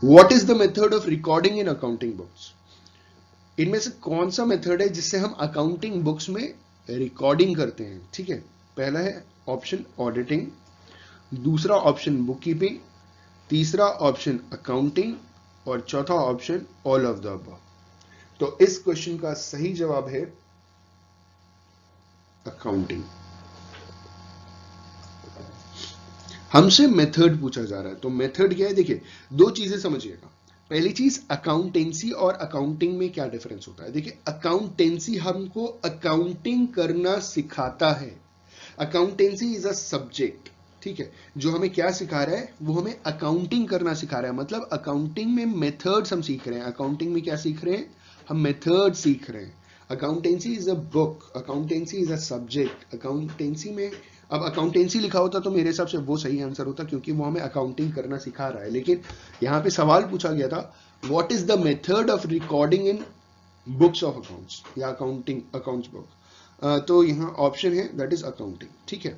What is the method of recording in accounting books? इनमें से कौन सा मेथड है जिससे हम अकाउंटिंग बुक्स में रिकॉर्डिंग करते हैं? ठीक है, पहला है ऑप्शन ऑडिटिंग, दूसरा ऑप्शन बुक कीपिंग, तीसरा ऑप्शन अकाउंटिंग और चौथा option all of the above. तो इस क्वेश्चन का सही जवाब है अकाउंटिंग। हमसे मेथड पूछा जा रहा है, तो मेथड क्या है? देखिए, दो चीजें समझिएगा। पहली चीज, अकाउंटेंसी और अकाउंटिंग में क्या डिफरेंस होता है। देखिए, अकाउंटेंसी हमको अकाउंटिंग करना सिखाता है। अकाउंटेंसी इज अ सब्जेक्ट, ठीक है, जो हमें क्या सिखा रहा है, वो हमें अकाउंटिंग करना सिखा रहा है। मतलब अकाउंटिंग में मेथड्स हम सीख रहे हैं। अकाउंटिंग में क्या सीख रहे हैं? हम मेथड सीख रहे हैं। Accountancy is a book, accountancy is a subject. Accountancy में, अब अकाउंटेंसी लिखा होता तो मेरे हिसाब से वो सही आंसर होता, क्योंकि वो हमें अकाउंटिंग करना सिखा रहा है। लेकिन यहाँ पे सवाल पूछा गया था, what is the method of recording in books of accounts या अकाउंटिंग अकाउंट्स बुक। तो यहाँ ऑप्शन है दैट इज अकाउंटिंग। ठीक है,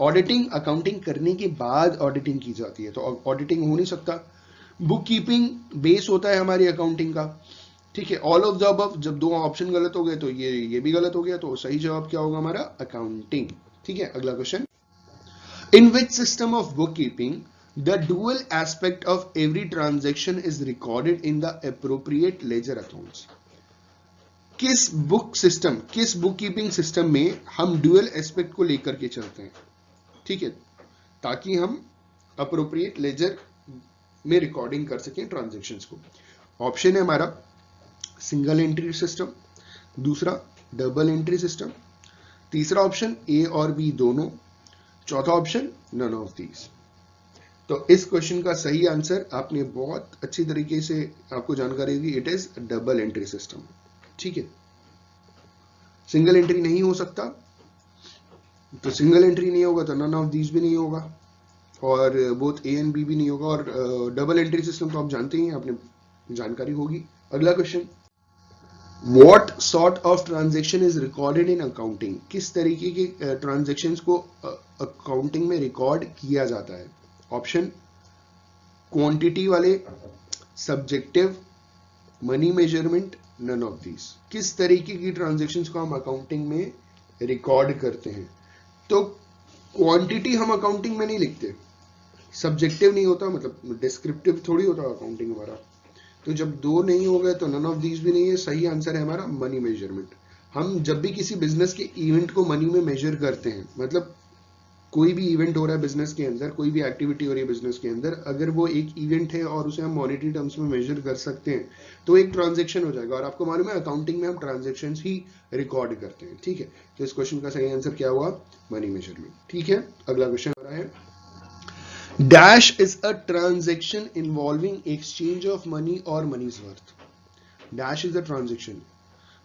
ऑडिटिंग अकाउंटिंग करने के बाद ऑडिटिंग की जाती है, तो ऑडिटिंग हो नहीं सकता। बुक कीपिंग बेस होता है हमारी अकाउंटिंग का। ठीक है, ऑल ऑफ द अबव, जब दो ऑप्शन गलत हो गए तो ये भी गलत हो गया, तो सही जवाब क्या होगा हमारा? अकाउंटिंग। ठीक है, अगला question, in which system of book keeping the dual aspect of every transaction is recorded in the appropriate ledger accounts? किस बुक सिस्टम, किस बुक कीपिंग सिस्टम में हम ड्यूअल एस्पेक्ट को लेकर के चलते हैं? ठीक है, ताकि हम अप्रोप्रिएट लेजर में रिकॉर्डिंग कर सकें ट्रांजेक्शन्स को। ऑप्शन है हमारा सिंगल एंट्री सिस्टम, दूसरा डबल एंट्री सिस्टम, तीसरा ऑप्शन ए और बी दोनों, चौथा ऑप्शन नन ऑफ दीज। तो इस क्वेश्चन का सही आंसर, आपने बहुत अच्छी तरीके से आपको जानकारी होगी, it is double entry system. ठीक है, सिंगल एंट्री नहीं हो सकता, तो सिंगल एंट्री नहीं होगा तो नन ऑफ दीज भी नहीं होगा, और बोथ ए एंड बी भी नहीं होगा, और डबल एंट्री सिस्टम तो आप जानते ही हैं, आपने जानकारी होगी। अगला question, what sort of transaction is recorded in accounting? किस तरीके के ट्रांजेक्शन्स को अकाउंटिंग में रिकॉर्ड किया जाता है? ऑप्शन क्वांटिटी वाले, subjective, money measurement, none of these. किस तरीके की ट्रांजेक्शन्स को हम अकाउंटिंग में रिकॉर्ड करते हैं? तो क्वांटिटी हम अकाउंटिंग में नहीं लिखते, सब्जेक्टिव नहीं होता, मतलब डिस्क्रिप्टिव थोड़ी होता अकाउंटिंग हमारा। तो जब दो नहीं हो गए तो नन ऑफ दीज भी नहीं है। सही आंसर है हमारा मनी मेजरमेंट। हम जब भी किसी बिजनेस के इवेंट को मनी में मेजर करते हैं, मतलब कोई भी इवेंट हो रहा है बिजनेस के अंदर, कोई भी एक्टिविटी हो रही है बिजनेस के अंदर, अगर वो एक इवेंट है और उसे हम मॉनेटरी टर्म्स में मेजर कर सकते हैं तो एक ट्रांजेक्शन हो जाएगा। और आपको मालूम है अकाउंटिंग में हम ट्रांजेक्शन्स ही रिकॉर्ड करते हैं। ठीक है, तो इस क्वेश्चन का सही आंसर क्या हुआ? Money measurement. ठीक है, अगला क्वेश्चन आ रहा है, dash is a transaction involving exchange of money और money's worth. Dash is a transaction,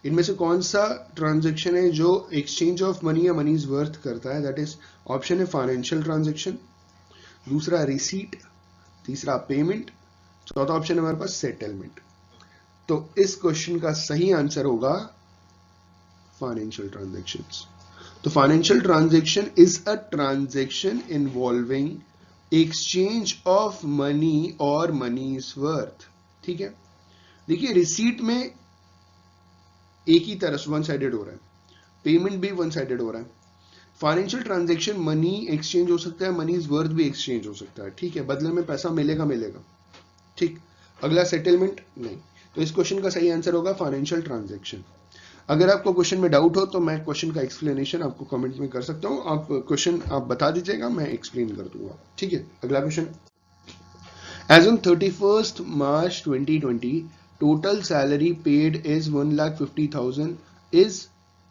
इनमें से कौन सा ट्रांजेक्शन है जो एक्सचेंज ऑफ मनी या मनीज वर्थ करता है? दैट इज, ऑप्शन है फाइनेंशियल ट्रांजेक्शन, दूसरा रिसीट, तीसरा पेमेंट, चौथा ऑप्शन है हमारे पास सेटलमेंट। तो इस क्वेश्चन का सही आंसर होगा फाइनेंशियल ट्रांजेक्शंस। तो financial transaction is a transaction involving exchange of money और मनीज वर्थ। ठीक है, देखिए रिसीट में एक ही तरफ वन साइडेड हो रहा है, पेमेंट भी वन साइडेड हो रहा है। फाइनेंशियल ट्रांजेक्शन मनी एक्सचेंज हो सकता है, मनी इज वर्थ भी एक्सचेंज हो सकता है। ठीक है, बदले में पैसा मिलेगा मिलेगा। ठीक, अगला सेटलमेंट नहीं। तो इस क्वेश्चन का सही आंसर होगा फाइनेंशियल ट्रांजेक्शन। अगर आपको क्वेश्चन में डाउट हो तो मैं क्वेश्चन का एक्सप्लेनेशन आपको कमेंट में कर सकता हूं, आप क्वेश्चन आप बता दीजिएगा, मैं एक्सप्लेन कर दूंगा। ठीक है, अगला question, as on 31st March 2020 total salary paid is 1,50,000 is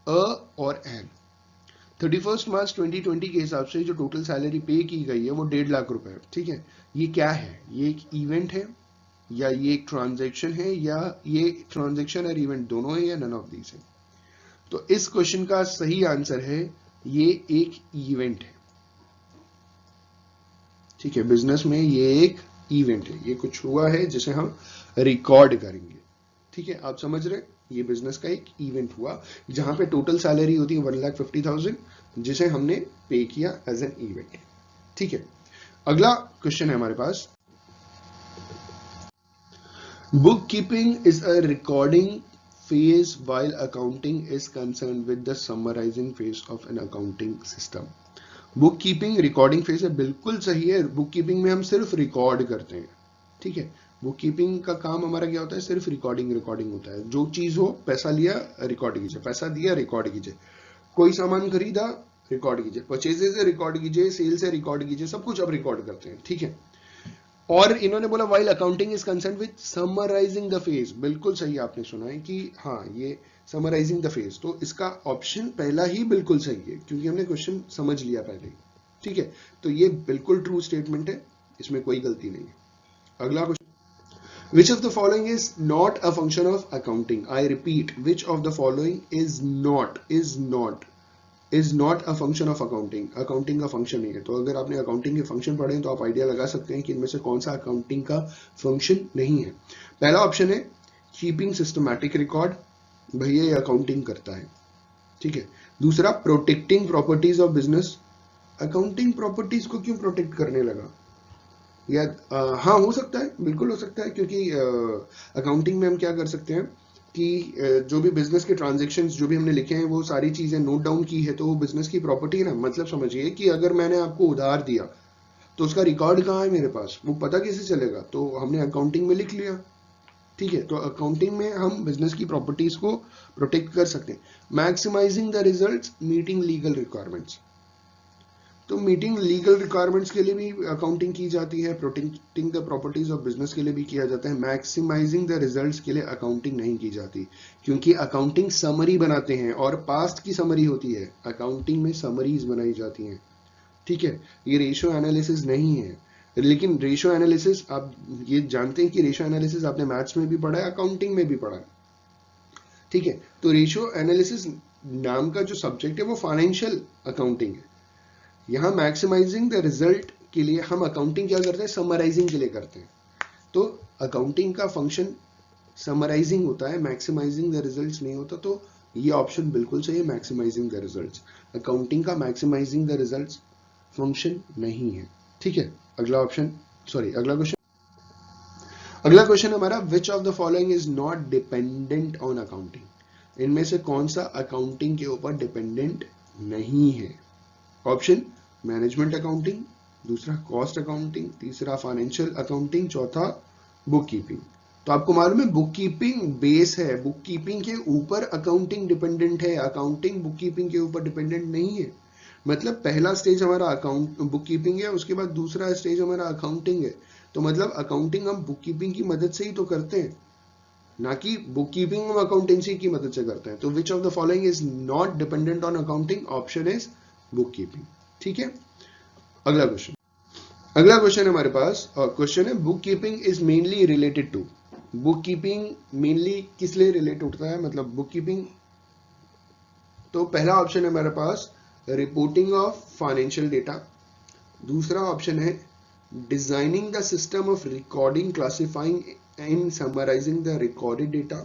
a और एन। 31st March 2020 के हिसाब से जो टोटल सैलरी पे की गई है वो 1.5 लाख रुपए है। ठीक है, ये क्या है? ये एक इवेंट है या ये एक ट्रांजेक्शन है, या ये ट्रांजेक्शन और इवेंट दोनों है, या नन ऑफ दीज है? तो इस क्वेश्चन का सही आंसर है ये एक इवेंट है। ठीक है, बिजनेस में ये एक इवेंट है, ये कुछ हुआ है जिसे हम रिकॉर्ड करेंगे। ठीक है, आप समझ रहे, ये बिजनेस का एक इवेंट हुआ जहां पे टोटल सैलरी होती है 1,50,000 जिसे हमने पे किया एज एन इवेंट। ठीक है, अगला क्वेश्चन है हमारे पास, book keeping is a recording phase while accounting is concerned with the summarizing phase of an accounting system. Book keeping recording phase है, बिल्कुल सही है। बुक कीपिंग में हम सिर्फ रिकॉर्ड करते हैं, ठीक है। बुक कीपिंग का काम हमारा क्या होता है, सिर्फ रिकॉर्डिंग रिकॉर्डिंग होता है। जो चीज हो, पैसा लिया रिकॉर्ड कीजिए, पैसा दिया रिकॉर्ड कीजिए, कोई सामान खरीदा रिकॉर्ड कीजिए, परचेजेस है रिकॉर्ड कीजिए, सेल्स है रिकॉर्ड कीजिए, सब कुछ अब रिकॉर्ड करते हैं, ठीक है। और इन्होंने बोला while accounting is concern with summarising the phase, बिल्कुल सही आपने सुना है कि हाँ ये समराइजिंग द फेज, तो इसका ऑप्शन पहला ही बिल्कुल सही है क्योंकि हमने क्वेश्चन समझ लिया पहले ही, ठीक है। तो ये बिल्कुल ट्रू स्टेटमेंट है, इसमें कोई गलती नहीं है। अगला question, which of the following is not a function of accounting? I repeat, which of the following is not a function of accounting? Accounting का फंक्शन नहीं है। तो अगर आपने अकाउंटिंग के फंक्शन पढ़े हैं तो आप आइडिया लगा सकते हैं कि इनमें से कौन सा अकाउंटिंग का फंक्शन नहीं है। पहला ऑप्शन है कीपिंग सिस्टमैटिक रिकॉर्ड, भैया ये अकाउंटिंग करता है, ठीक है। दूसरा protecting properties of business, accounting properties को क्यों प्रोटेक्ट करने लगा? या हाँ हो सकता है, बिल्कुल हो सकता है, क्योंकि अकाउंटिंग में हम क्या कर सकते हैं कि जो भी बिजनेस के ट्रांजेक्शन्स जो भी हमने लिखे हैं वो सारी चीजें नोट डाउन की है, तो वो बिजनेस की प्रॉपर्टी है ना। मतलब समझिए कि अगर मैंने आपको उधार दिया तो उसका रिकॉर्ड कहाँ है मेरे पास, वो पता कैसे चलेगा? तो हमने अकाउंटिंग में लिख लिया, ठीक है। तो अकाउंटिंग में हम बिजनेस की प्रॉपर्टीज को प्रोटेक्ट कर सकते हैं। Maximising the results meeting legal requirements, तो मीटिंग लीगल रिक्वायरमेंट्स के लिए भी अकाउंटिंग की जाती है, protecting the properties of business के लिए भी किया जाता है। मैक्सिमाइजिंग द रिजल्ट्स के लिए अकाउंटिंग नहीं की जाती, क्योंकि अकाउंटिंग समरी बनाते हैं और पास्ट की समरी होती है, अकाउंटिंग में समरीज बनाई जाती हैं, ठीक है। ये रेशियो एनालिसिस नहीं है, लेकिन रेशियो एनालिसिस आप ये जानते हैं कि रेशियो एनालिसिस आपने मैथ्स में भी पढ़ा है, अकाउंटिंग में भी पढ़ा है, ठीक है। तो रेशियो एनालिसिस नाम का जो सब्जेक्ट है वो फाइनेंशियल अकाउंटिंग है। यहाँ मैक्सिमाइजिंग द रिजल्ट के लिए हम अकाउंटिंग क्या करते हैं, समराइजिंग के लिए करते हैं। तो अकाउंटिंग का फंक्शन समराइजिंग होता है, मैक्सिमाइजिंग द रिजल्ट्स नहीं होता। तो ये ऑप्शन बिल्कुल सही है, मैक्सिमाइजिंग द रिजल्ट्स। अकाउंटिंग का मैक्सिमाइजिंग द रिजल्ट्स फंक्शन नहीं है, ठीक है। अगला ऑप्शन, सॉरी अगला क्वेश्चन, अगला क्वेश्चन हमारा विच of the following is not dependent on accounting, इनमें से कौन सा अकाउंटिंग के ऊपर डिपेंडेंट नहीं है? ऑप्शन मैनेजमेंट अकाउंटिंग, दूसरा कॉस्ट अकाउंटिंग, तीसरा फाइनेंशियल अकाउंटिंग, चौथा बुक कीपिंग। तो आपको मालूम है बुक कीपिंग बेस है, बुक कीपिंग के ऊपर अकाउंटिंग डिपेंडेंट है, अकाउंटिंग बुक कीपिंग के ऊपर डिपेंडेंट नहीं है। मतलब पहला स्टेज हमारा अकाउंट बुक कीपिंग है, उसके बाद दूसरा स्टेज हमारा अकाउंटिंग है। तो मतलब अकाउंटिंग हम बुक कीपिंग की मदद से ही तो करते हैं, ना कि बुक कीपिंग हम अकाउंटेंसी की मदद से करते हैं। तो which of the following is not dependent on accounting? Option is book keeping, ठीक है। अगला क्वेश्चन, अगला क्वेश्चन हमारे पास क्वेश्चन है book keeping is mainly related to, book keeping mainly किस लिए रिलेट होता है, मतलब बुक कीपिंग। तो पहला ऑप्शन है हमारे पास रिपोर्टिंग ऑफ फाइनेंशियल डेटा, दूसरा ऑप्शन है designing the system of recording classifying and summarising the recorded data,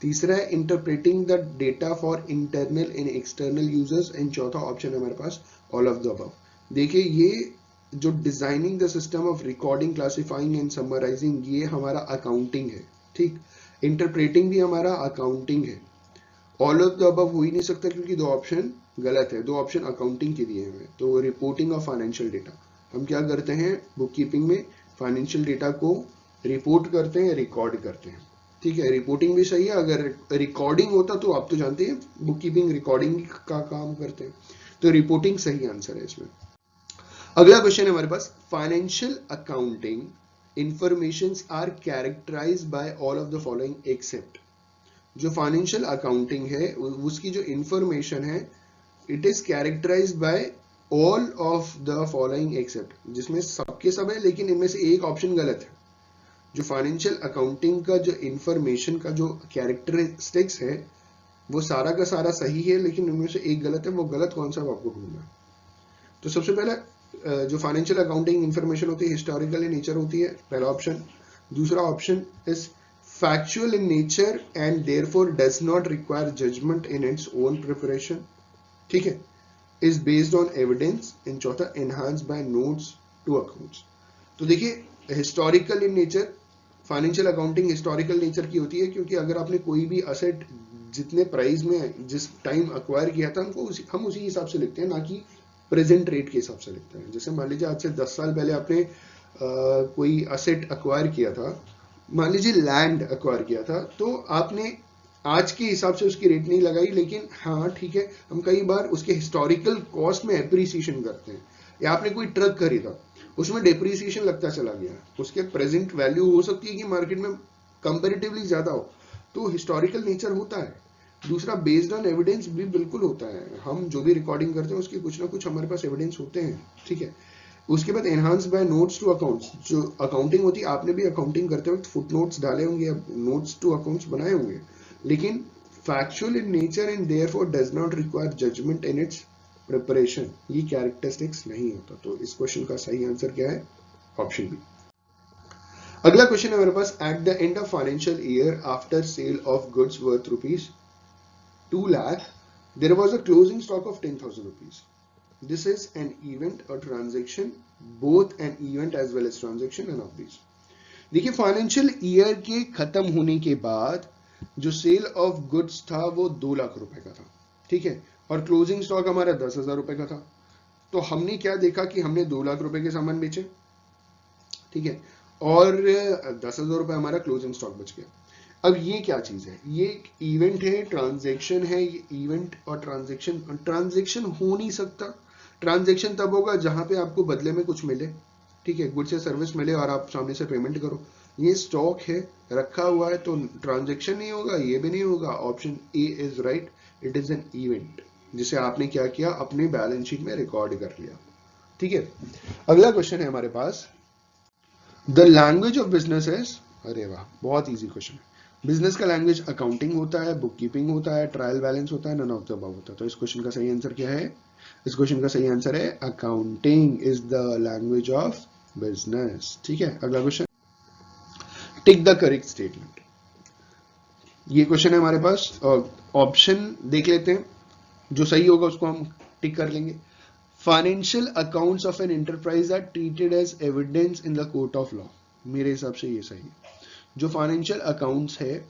तीसरा है interpreting the data for internal and external users, and चौथा ऑप्शन है हमारे पास ऑल ऑफ द अबव। देखिए ये जो designing the system of recording classifying and summarising ये हमारा अकाउंटिंग है, ठीक। इंटरप्रेटिंग भी हमारा अकाउंटिंग है। ऑल ऑफ द अबव हो ही नहीं सकता क्योंकि दो ऑप्शन गलत है, दो ऑप्शन अकाउंटिंग के दिए हुए। तो रिपोर्टिंग ऑफ फाइनेंशियल डेटा, हम क्या करते हैं बुक कीपिंग में, फाइनेंशियल डेटा को रिपोर्ट करते हैं, रिकॉर्ड करते हैं, ठीक है। रिपोर्टिंग भी सही है, अगर रिकॉर्डिंग होता तो आप तो जानते हैं बुक कीपिंग रिकॉर्डिंग का काम करते हैं, तो रिपोर्टिंग सही आंसर है इसमें। अगला क्वेश्चन है हमारे पास financial accounting informations are characterized by all of the following except, जो फाइनेंशियल अकाउंटिंग है उसकी जो इंफॉर्मेशन है it is characterized by all of the following except, जिसमें सबके सब है लेकिन इनमें से एक ऑप्शन गलत है। जो फाइनेंशियल अकाउंटिंग का जो इंफॉर्मेशन का जो कैरेक्टरिस्टिक्स है वो सारा का सारा सही है लेकिन उनमें से एक गलत है, वो गलत कौन सा आपको ढूंढना। तो सबसे पहले जो फाइनेंशियल अकाउंटिंग इंफॉर्मेशन होती है हिस्टोरिकल इन नेचर होती है, पहला ऑप्शन। दूसरा option is factual in nature and therefore does not require judgment in its own preparation, ठीक है, is based on evidence, and चौथा enhanced by notes to accounts। तो देखिए historical in nature financial accounting historical nature की होती है, क्योंकि अगर आपने कोई भी असेट जितने प्राइस में जिस टाइम अक्वायर किया था हम उसी हिसाब से लिखते हैं, ना कि प्रेजेंट रेट के हिसाब से लिखते हैं। जैसे मान लीजिए आज से 10 साल पहले आपने कोई असेट अक्वायर किया था, मान लीजिए लैंड अक्वायर किया था, तो आपने आज के हिसाब से उसकी रेट नहीं लगाई, लेकिन हाँ ठीक है, हम कई बार उसके हिस्टोरिकल कॉस्ट में एप्रिसिएशन करते हैं। या आपने कोई ट्रक खरीदा, उसमें डेप्रिसिएशन लगता चला गया, उसके प्रेजेंट वैल्यू हो सकती है कि मार्केट में कंपैरेटिवली ज्यादा हो, तो हिस्टोरिकल नेचर होता है। दूसरा, बेस्ड ऑन एविडेंस भी बिल्कुल होता है। हम जो भी रिकॉर्डिंग करते हैं उसके कुछ ना कुछ हमारे पास एविडेंस होते हैं, ठीक है। उसके बाद enhance by notes to accounts, जो अकाउंटिंग होती है, आपने भी अकाउंटिंग करते वक्त फुट नोट्स डाले होंगे, नोट्स टू अकाउंट्स बनाए होंगे, लेकिन factual in nature and therefore does not require judgement in its preparation, ये कैरेक्टरिस्टिक्स नहीं होता। तो इस क्वेश्चन का सही आंसर क्या है? Option B. अगला क्वेश्चन है मेरे पास, at the end of financial year after sale of goods worth ₹2 lakh, there was a closing stock of 10,000 rupees. This is an event or transaction, both an event as well as transaction, none of these. देखिए, financial year के खत्म होने के बाद जो cell of goods था वो 2 लाख रुपए का था, ठीक है, और क्लोजिंग स्टॉक हमारा 10,000 रुपए का था। तो हमने क्या देखा कि हमने 2 लाख रुपए के सामान बेचे, ठीक है, और 10,000 रुपए हमारा क्लोजिंग स्टॉक बच गया। अब ये क्या चीज है? ये एक इवेंट है, ट्रांजैक्शन है। ये इवेंट और ट्रांजैक्शन हो नहीं सकता। ट्रांजैक्शन तब होगा जहां पे आपको बदले में कुछ मिले, ठीक है, गुड्स या सर्विस मिले और आप सामने से पेमेंट करो। ये स्टॉक है, रखा हुआ है, तो ट्रांजैक्शन नहीं होगा, ये भी नहीं होगा। Option A is right, it is an event, जिसे आपने क्या किया, अपने बैलेंस शीट में रिकॉर्ड कर लिया, ठीक है। अगला क्वेश्चन है हमारे पास, the language of business is, अरे वाह, बहुत इजी क्वेश्चन है। बिजनेस का लैंग्वेज अकाउंटिंग होता है, बुक कीपिंग होता है, ट्रायल बैलेंस होता है, नन ऑफ द अबव होता है। तो इस क्वेश्चन का सही आंसर क्या है? इस क्वेश्चन का सही आंसर है accounting is the language of business, ठीक है। अगला question, tick the correct statement. ये क्वेश्चन है हमारे पास, ऑप्शन देख लेते हैं, जो सही होगा उसको हम टिक कर लेंगे। Financial accounts of an enterprise are treated as evidence in the court of law. मेरे हिसाब से ये सही है। जो फाइनेंशियल अकाउंट्स है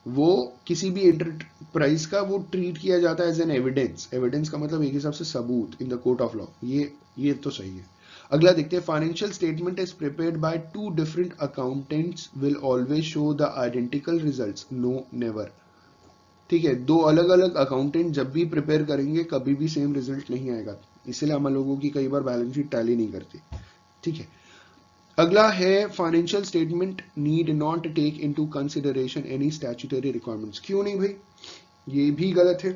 वो किसी भी एंटरप्राइज का वो ट्रीट किया जाता है एज एन एविडेंस। एविडेंस का मतलब एक हिसाब से सबूत in the court of law. ये तो सही है। अगला देखते हैं, financial statement is prepared by 2 different accountants will always show the identical results. No, never, ठीक है। 2 अलग अलग अकाउंटेंट जब भी प्रिपेयर करेंगे कभी भी सेम रिजल्ट नहीं आएगा, इसलिए हम लोगों की कई बार बैलेंस शीट टैली नहीं करती, ठीक है। अगला है, financial statement need not take into consideration any statutory requirements. क्यों नहीं भाई? ये भी गलत है।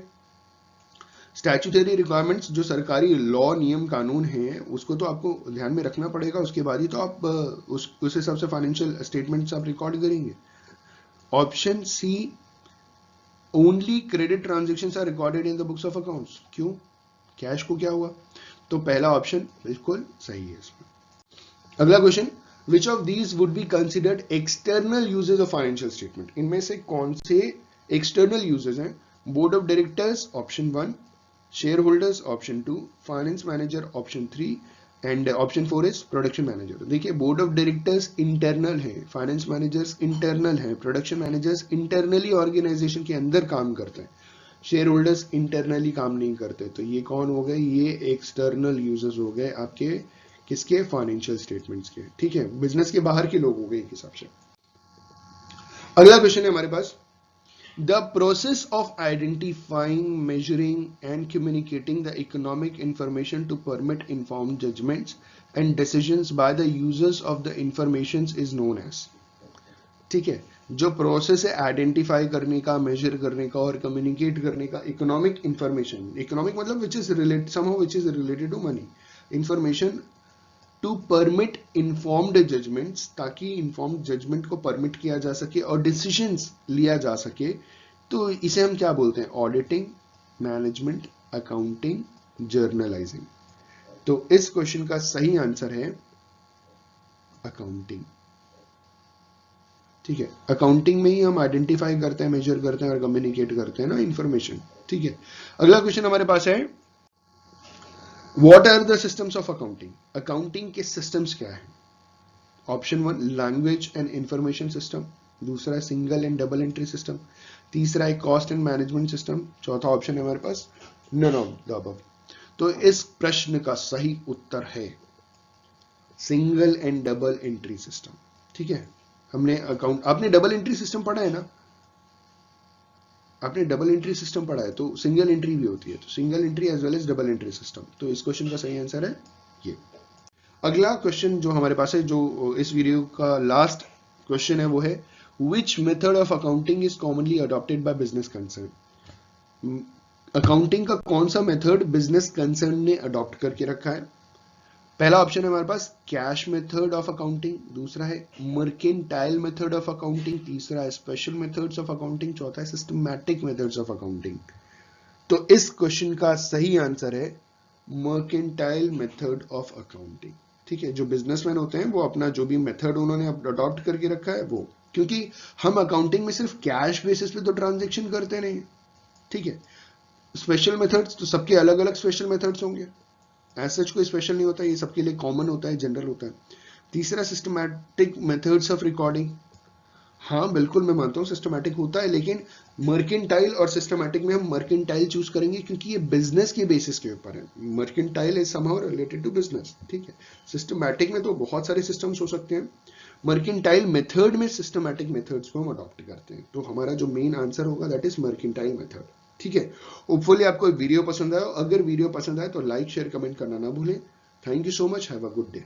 स्टैट्यूटरी रिक्वायरमेंट्स जो सरकारी लॉ, नियम, कानून है, उसको तो आपको ध्यान में रखना पड़ेगा, उसके बाद ही तो आप उस हिसाब से फाइनेंशियल स्टेटमेंट्स आप रिकॉर्ड करेंगे। Option C, only credit transactions are recorded in the books of accounts. क्यों? कैश को क्या हुआ? तो पहला ऑप्शन बिल्कुल सही है इसमें। अगला question, which of these would be considered external uses of financial statement. इनमें से कौन से एक्सटर्नल यूजेज हैं? Board of directors option 1, share holders option 2, finance manager option 3 and option 4 is production manager. देखिए, बोर्ड ऑफ डायरेक्टर्स इंटरनल है, finance managers internal है, production managers internally organisation के अंदर काम करते हैं, शेयर होल्डर्स इंटरनली काम नहीं करते। तो ये कौन हो गए? ये एक्सटर्नल यूजेस हो गए आपके, किसके? फाइनेंशियल स्टेटमेंट्स के, ठीक है। बिजनेस के बाहर के लोग हो गए एक हिसाब से। अगला क्वेश्चन है हमारे पास, the process of identifying, measuring and communicating the economic information to permit informed judgments and decisions by the users of the information is known as, ठीक है। जो प्रोसेस है आइडेंटिफाई करने का, मेजर करने का और कम्युनिकेट करने का, इकोनॉमिक इंफॉर्मेशन, इकोनॉमिक मतलब which is related somehow, which is related to money, information to permit informed judgements, ताकि इन्फॉर्म्ड जजमेंट को परमिट किया जा सके और डिसीजंस लिया जा सके। तो इसे हम क्या बोलते हैं? Auditing, management, accounting, journalising. तो इस क्वेश्चन का सही आंसर है अकाउंटिंग, ठीक है। अकाउंटिंग में ही हम आइडेंटिफाई करते हैं, मेजर करते हैं और कम्युनिकेट करते हैं ना इंफॉर्मेशन, ठीक है। अगला क्वेश्चन हमारे पास है, what are the systems of accounting. Accounting के सिस्टम्स क्या है? Option 1 language and information system, दूसरा है single and double entry system, तीसरा है कॉस्ट एंड मैनेजमेंट सिस्टम, चौथा ऑप्शन है हमारे पास नन ऑफ द अबव। तो इस प्रश्न का सही उत्तर है single and double entry system. ठीक है, हमने अकाउंट, आपने डबल एंट्री सिस्टम पढ़ा है ना, आपने डबल एंट्री सिस्टम पढ़ा है, तो सिंगल एंट्री भी होती है, तो single entry as well as double entry system. तो इस क्वेश्चन का सही आंसर है ये। अगला क्वेश्चन जो हमारे पास है, जो इस वीडियो का लास्ट क्वेश्चन है, वो है which method of accounting is commonly adopted by business concern. Accounting का कौन सा मेथड बिजनेस कंसर्न ने अडॉप्ट करके रखा है? पहला ऑप्शन है हमारे पास कैश मेथड ऑफ अकाउंटिंग, दूसरा है मर्केंटाइल मेथड ऑफ अकाउंटिंग, तीसरा है स्पेशल मेथड्स ऑफ अकाउंटिंग, चौथा है सिस्टमैटिक मेथड्स ऑफ अकाउंटिंग। तो इस क्वेश्चन का सही आंसर है मर्केंटाइल मेथड ऑफ अकाउंटिंग। ठीक है, जो बिजनेसमैन होते हैं वो अपना जो भी मेथड उन्होंने अडॉप्ट करके रखा है वो, क्योंकि हम अकाउंटिंग में सिर्फ कैश बेसिस पे तो ट्रांजेक्शन करते नहीं। ठीक है, स्पेशल मेथड्स तो सबके अलग अलग स्पेशल मेथड्स होंगे, ऐसा कोई स्पेशल नहीं होता, ये सबके लिए कॉमन होता है, जनरल होता है। तीसरा सिस्टमैटिक मेथड्स ऑफ रिकॉर्डिंग, हाँ बिल्कुल मैं मानता हूँ सिस्टमैटिक होता है, लेकिन मर्केंटाइल और सिस्टमैटिक में हम मर्केंटाइल चूज करेंगे क्योंकि ये बिजनेस के बेसिस के ऊपर है। Mercantile is somehow related to business. ठीक है, सिस्टमैटिक में तो बहुत सारे सिस्टम्स हो सकते हैं, मर्केंटाइल मेथड में सिस्टमैटिक मेथड्स को हम अडॉप्ट करते हैं। तो हमारा जो मेन आंसर होगा दैट इज मर्केंटाइल मेथड। ठीक है, होपफुली आपको वीडियो पसंद आया, अगर वीडियो पसंद आए तो लाइक शेयर कमेंट करना ना भूलें। Thank you so much, have a good day.